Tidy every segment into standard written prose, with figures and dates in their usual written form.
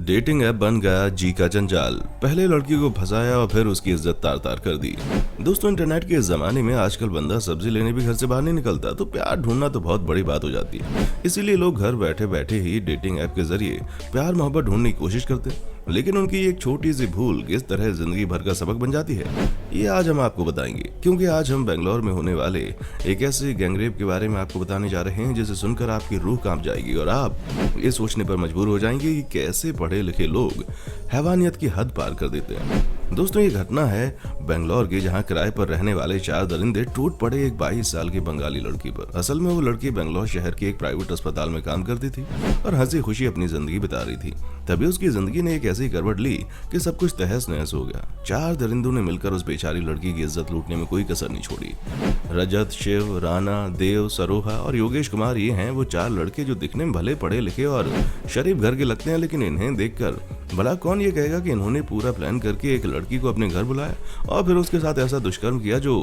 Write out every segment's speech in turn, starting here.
Dating app बन गया जी का जंजाल। पहले लड़की को फंसाया और फिर उसकी इज्जत तार तार कर दी। दोस्तों, इंटरनेट के इस जमाने में आजकल बंदा सब्जी लेने भी घर से बाहर नहीं निकलता, तो प्यार ढूंढना तो बहुत बड़ी बात हो जाती है। इसीलिए लोग घर बैठे बैठे ही डेटिंग ऐप के जरिए प्यार मोहब्बत ढूंढने की कोशिश करते हैं। लेकिन उनकी एक छोटी सी भूल किस तरह जिंदगी भर का सबक बन जाती है, ये आज हम आपको बताएंगे। क्योंकि आज हम बेंगलोर में होने वाले एक ऐसे गैंगरेप के बारे में आपको बताने जा रहे हैं जिसे सुनकर आपकी रूह कांप जाएगी और आप ये सोचने पर मजबूर हो जाएंगे कि कैसे पढ़े लिखे लोग हैवानियत की हद पार कर देते हैं। दोस्तों, ये घटना है बेंगलोर की, जहां किराए पर रहने वाले 4 दरिंदे टूट पड़े एक 22 साल की बंगाली लड़की पर। असल में वो लड़की बेंगलोर शहर के एक प्राइवेट अस्पताल में काम करती थी और हंसी खुशी अपनी जिंदगी बिता रही थी। तभी उसकी जिंदगी ने एक ऐसी करवट ली कि सब कुछ तहस नहस हो गया। 4 दरिंदों ने मिलकर उस बेचारी लड़की की इज्जत लूटने में कोई कसर नहीं छोड़ी। रजत, शिव, राणा, देव, सरोहा और योगेश कुमार ये हैं वो 4 लड़के जो दिखने में भले पढ़े लिखे और शरीफ घर के लगते हैं, लेकिन इन्हें देखकर भला कौन ये कहेगा कि इन्होंने पूरा प्लान करके एक लड़की को अपने घर बुलाया और फिर उसके साथ ऐसा दुष्कर्म किया जो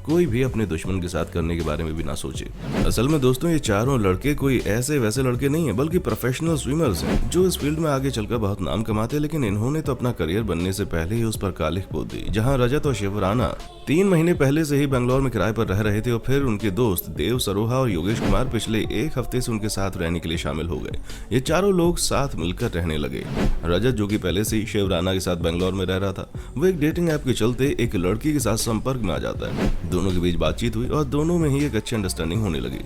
कोई भी अपने दुश्मन के साथ करने के बारे में भी ना सोचे। असल में दोस्तों, ये चारों लड़के कोई ऐसे वैसे लड़के नहीं है, बल्कि प्रोफेशनल स्विमर्स हैं जो इस फील्ड में आगे चलकर बहुत नाम कमाते हैं। लेकिन इन्होंने तो अपना करियर बनने से पहले ही उस पर कालिख पोत दी। जहाँ रजत और शिव राणा 3 महीने पहले से ही बेंगलोर में किराए पर रह रहे थे और फिर उनके दोस्त देव, सरोहा और योगेश कुमार पिछले 1 हफ्ते से उनके साथ रहने के लिए शामिल हो गए। ये चारों लोग साथ मिलकर रहने लगे। रजत, जो कि पहले से ही शिव राणा के साथ बेंगलोर में रह रहा था, वो एक डेटिंग ऐप के चलते एक लड़की के साथ संपर्क में आ जाता है। दोनों के बीच बातचीत हुई और दोनों में ही एक अच्छी अंडरस्टैंडिंग होने लगी।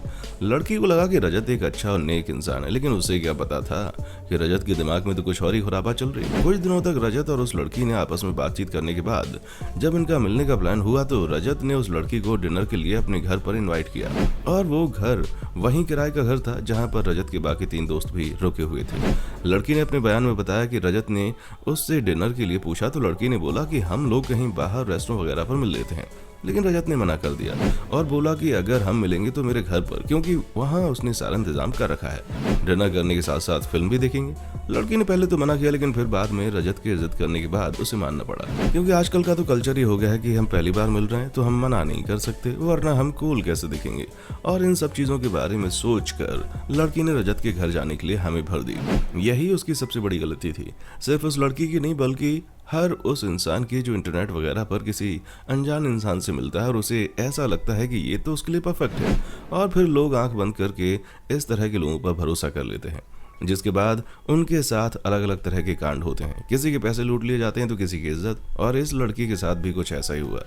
लड़की को लगा कि रजत एक अच्छा और नेक इंसान है, लेकिन उसे क्या पता था कि रजत के दिमाग में तो कुछ और ही खुरापा चल रही। कुछ दिनों तक रजत और उस लड़की ने आपस में बातचीत करने के बाद जब इनका मिलने का प्लान हुआ तो रजत ने उस लड़की को डिनर के लिए अपने घर पर इनवाइट किया और वो घर वहीं किराए का घर था जहां पर रजत के बाकी 3 दोस्त भी रुके हुए थे। लड़की ने अपने बयान में बताया कि रजत ने उससे डिनर के लिए पूछा तो लड़की ने बोला कि हम लोग कहीं बाहर रेस्टोरेंट वगैरह पर मिल लेते हैं, लेकिन रजत ने मना कर दिया और बोला कि अगर हम मिलेंगे तो मेरे घर पर, क्योंकि वहां उसने सारा इंतजाम कर रखा है। डिनर करने के साथ साथ फिल्म भी देखेंगे। लड़की ने पहले तो मना किया, लेकिन फिर बाद में रजत की इज्जत करने के बाद उसे मानना पड़ा, क्योंकि आजकल का तो कल्चर ही हो गया है कि हम पहली बार मिल रहे हैं तो हम मना नहीं कर सकते, वरना हम कूल कैसे दिखेंगे। और इन सब चीजों के बारे में सोचकर लड़की ने रजत के घर जाने के लिए हमें भर दी। यही उसकी सबसे बड़ी गलती थी, सिर्फ उस लड़की की नहीं बल्कि हर उस इंसान की जो इंटरनेट वगैरह पर किसी अनजान इंसान से मिलता है और उसे ऐसा लगता है कि ये तो उसके लिए परफेक्ट है, और फिर लोग आंख बंद करके इस तरह के लोगों पर भरोसा कर लेते हैं, जिसके बाद उनके साथ अलग अलग तरह के कांड होते हैं। किसी के पैसे लूट लिए जाते हैं तो किसी की इज्जत, और इस लड़की के साथ भी कुछ ऐसा ही हुआ।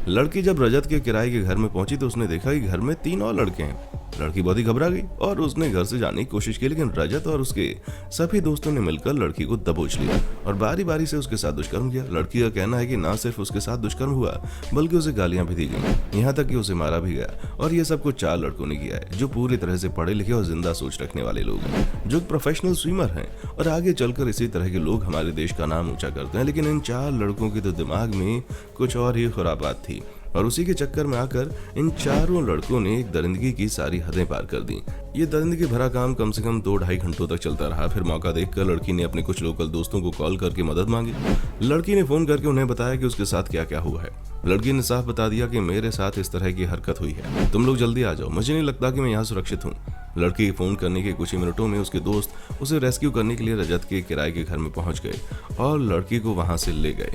लड़की जब रजत के किराए के घर में पहुंची तो उसने देखा कि घर में 3 और लड़के हैं। लड़की बहुत ही घबरा गई और उसने घर से जाने की कोशिश की, लेकिन रजत और उसके सभी दोस्तों ने मिलकर लड़की को दबोच लिया और बारी बारी से उसके साथ दुष्कर्म किया। लड़की का कहना है कि ना सिर्फ उसके साथ दुष्कर्म हुआ बल्कि उसे गालियां भी दी गई, यहाँ तक कि उसे मारा भी गया। और ये सब कुछ 4 लड़कों ने किया है जो पूरी तरह से पढ़े लिखे और जिंदा सोच रखने वाले लोग हैं, जो प्रोफेशनल स्विमर हैं और आगे चलकर इसी तरह के लोग हमारे देश का नाम ऊंचा करते हैं। लेकिन इन 4 लड़कों के तो दिमाग में कुछ और ही खुरापात थी और उसी के चक्कर में आकर इन चारों लड़कों ने एक दरिंदगी की सारी हदें पार कर दी। ये दरिंदगी भरा काम कम से कम 2-2.5 घंटों तक चलता रहा। फिर मौका देखकर लड़की ने अपने कुछ लोकल दोस्तों को कॉल करके मदद मांगी। लड़की ने फोन करके उन्हें बताया कि उसके साथ क्या क्या हुआ है। लड़की ने साफ बता दिया कि मेरे साथ इस तरह की हरकत हुई है, तुम लोग जल्दी आ जाओ, मुझे नहीं लगता कि मैं यहाँ सुरक्षित हूँ। लड़की के फोन करने के कुछ ही मिनटों में उसके दोस्त उसे रेस्क्यू करने के लिए रजत के किराए के घर में पहुंच गए और लड़की को वहां से ले गए,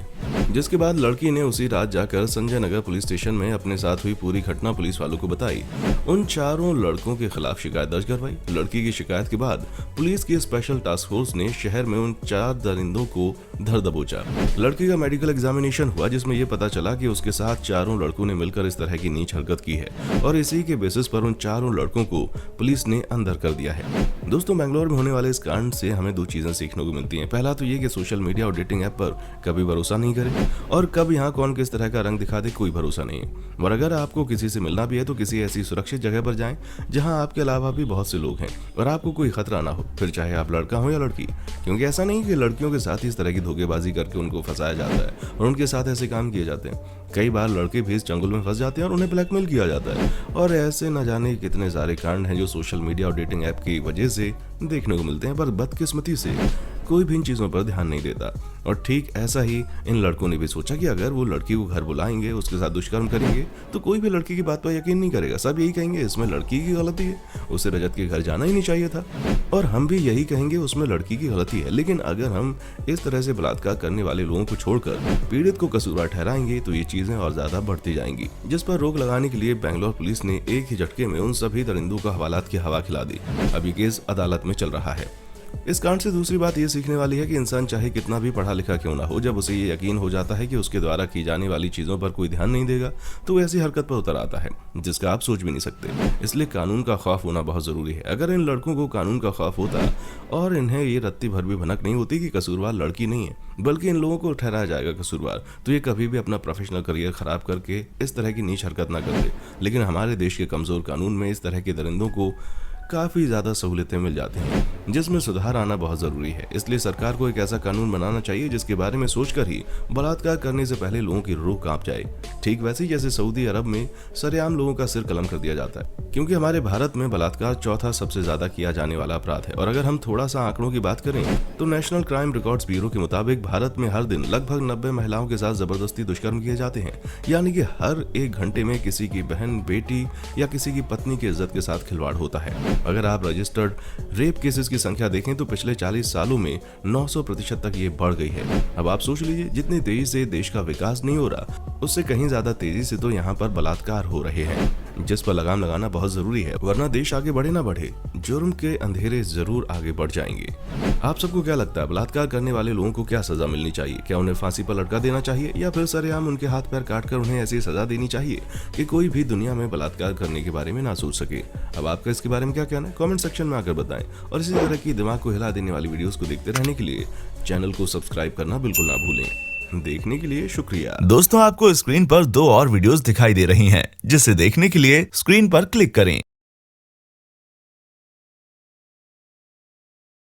जिसके बाद लड़की ने उसी रात जाकर संजय नगर पुलिस स्टेशन में अपने साथ हुई पूरी घटना पुलिस वालों को बताई। उन चारों लड़कों के खिलाफ शिकायत दर्ज करवाई। लड़की की शिकायत के बाद पुलिस की स्पेशल टास्क फोर्स ने शहर में उन 4 दरिंदों को धर दबोचा। लड़की का मेडिकल एग्जामिनेशन हुआ, जिसमें यह पता चला कि उसके साथ चारों लड़कों ने मिलकर इस तरह की नीच हरकत की है और इसी के बेसिस पर उन चारों लड़कों को पुलिस ने अंदर कर दिया है। दोस्तों, बेंगलोर में होने वाले इस कांड से हमें 2 चीजें सीखने को मिलती हैं। पहला तो ये कि सोशल मीडिया और डेटिंग ऐप पर कभी भरोसा नहीं करें, और कब यहाँ कौन किस तरह का रंग दिखा दे कोई भरोसा नहीं है। और अगर आपको किसी से मिलना भी है तो किसी ऐसी सुरक्षित जगह पर जाएं जहाँ आपके अलावा भी बहुत से लोग हैं और आपको कोई खतरा ना हो, फिर चाहे आप लड़का हो या लड़की। क्योंकि ऐसा नहीं कि लड़कियों के साथ इस तरह की धोखेबाजी करके उनको फंसाया जाता है और उनके साथ ऐसे काम किए जाते हैं। कई बार लड़के भी इस चंगुल में फंस जाते हैं और उन्हें ब्लैकमेल किया जाता है, और ऐसे न जाने कितने सारे कांड हैं जो सोशल मीडिया और डेटिंग ऐप की वजह से देखने को मिलते हैं। पर बदकिस्मती से कोई भी इन चीजों पर ध्यान नहीं देता। और ठीक ऐसा ही इन लड़कों ने भी सोचा कि अगर वो लड़की को घर बुलाएंगे, उसके साथ दुष्कर्म करेंगे, तो कोई भी लड़की की बात पर यकीन नहीं करेगा। सब यही कहेंगे इसमें लड़की की गलती है, उसे रजत के घर जाना ही नहीं चाहिए था। और हम भी यही कहेंगे उसमें लड़की की गलती है। लेकिन अगर हम इस तरह से बलात्कार करने वाले लोगों को छोड़कर पीड़ित को कसूरवार ठहराएंगे तो ये चीजें और ज्यादा बढ़ती जाएंगी, जिस पर रोक लगाने के लिए बेंगलोर पुलिस ने एक ही झटके में उन सभी दरिंदों को हवालात की हवा खिला दी। अब ये केस अदालत में चल रहा है। इस कांड से दूसरी बात ये सीखने वाली है कि इंसान चाहे कितना भी पढ़ा लिखा क्यों ना हो, जब उसे ये यकीन हो जाता है कि उसके द्वारा की जाने वाली चीजों पर कोई ध्यान नहीं देगा, तो वो ऐसी हरकत पर उतर आता है जिसका आप सोच भी नहीं सकते। इसलिए कानून का खौफ होना बहुत जरूरी है। अगर इन लड़कों को कानून का खौफ होता और इन्हें ये रत्ती भर भी भनक नहीं होती कि कसूरवार लड़की नहीं है बल्कि इन लोगों को ठहराया जाएगा कसूरवार, तो ये कभी भी अपना प्रोफेशनल करियर खराब करके इस तरह की नीच हरकत ना करते। लेकिन हमारे देश के कमजोर कानून में इस तरह के दरिंदों को काफी ज्यादा सहूलियतें मिल जाती हैं, जिसमें सुधार आना बहुत जरूरी है। इसलिए सरकार को एक ऐसा कानून बनाना चाहिए जिसके बारे में सोचकर ही बलात्कार करने से पहले लोगों की रूह कांप जाए। ठीक वैसे ही जैसे सऊदी अरब में सरेआम लोगों का सिर कलम कर दिया जाता है, क्योंकि हमारे भारत में बलात्कार चौथा सबसे ज्यादा किया जाने वाला अपराध है। और अगर हम थोड़ा सा आंकड़ों की बात करें तो नेशनल क्राइम रिकॉर्ड्स ब्यूरो के मुताबिक भारत में हर दिन लगभग 90 महिलाओं के साथ जबरदस्ती दुष्कर्म किए जाते हैं। यानी कि हर 1 घंटे में किसी की बहन, बेटी या किसी की पत्नी की इज्जत के साथ खिलवाड़ होता है। अगर आप रजिस्टर्ड रेप केसेस की संख्या देखें तो पिछले 40 सालों में 900% तक ये बढ़ गई है। अब आप सोच लीजिए, जितनी तेजी से देश का विकास नहीं हो रहा उससे कहीं ज्यादा तेजी से तो यहाँ पर बलात्कार हो रहे हैं, जिस पर लगाम लगाना बहुत जरूरी है, वरना देश आगे बढ़े ना बढ़े जुर्म के अंधेरे जरूर आगे बढ़ जाएंगे। आप सबको क्या लगता है, बलात्कार करने वाले लोगों को क्या सजा मिलनी चाहिए? क्या उन्हें फांसी पर लटका देना चाहिए या फिर सरेआम उनके हाथ पैर काटकर उन्हें ऐसी सजा देनी चाहिए कि कोई भी दुनिया में बलात्कार करने के बारे में ना सोच सके? अब आपका इसके बारे में क्या कहना है, कमेंट सेक्शन में आकर बताएं। और इसी तरह की दिमाग को हिला देने वाली वीडियोस को देखते रहने के लिए चैनल को सब्सक्राइब करना बिल्कुल ना भूलें। देखने के लिए शुक्रिया। दोस्तों, आपको स्क्रीन पर 2 और वीडियोस दिखाई दे रही हैं, जिसे देखने के लिए स्क्रीन पर क्लिक करें।